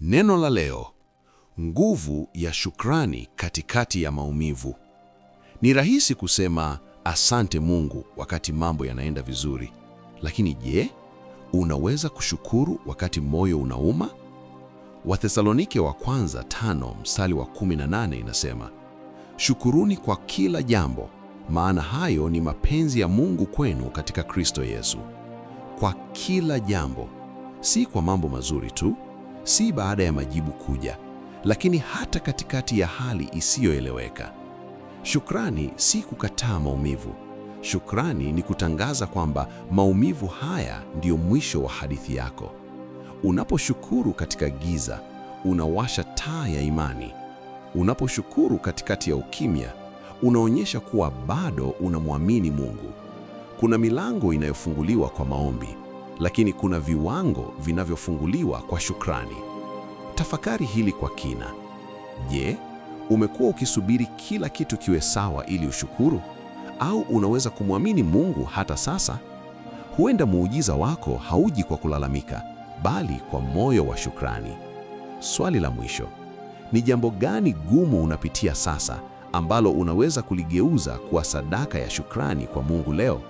Neno la leo: nguvu ya shukrani katikati ya maumivu. Ni rahisi kusema asante Mungu wakati mambo yanaenda vizuri, lakini je, unaweza kushukuru wakati moyo unauma? Wathesalonike wa kwanza 5:18 inasema, shukuruni kwa kila jambo, maana hayo ni mapenzi ya Mungu kwenu katika Kristo Yesu. Kwa kila jambo, si kwa mambo mazuri tu, si baada ya majibu kuja, lakini hata katikati ya hali isiyoeleweka. Shukrani si kukataa maumivu. Shukrani ni kutangaza kwamba maumivu haya ndiyo mwisho wa hadithi yako. Unaposhukuru katika giza, unawasha taa ya imani. Unaposhukuru katikati ya ukimya, unaonyesha kuwa bado unamwamini Mungu. Kuna milango inayofunguliwa kwa maombi, lakini kuna viwango vinavyofunguliwa kwa shukrani. Tafakari hili kwa kina. Je, umekuwa ukisubiri kila kitu kiwe sawa ili ushukuru? Au unaweza kumwamini Mungu hata sasa? Huenda muujiza wako hauji kwa kulalamika, bali kwa moyo wa shukrani. Swali la mwisho: ni jambo gani gumu unapitia sasa ambalo unaweza kuligeuza kuwa sadaka ya shukrani kwa Mungu leo?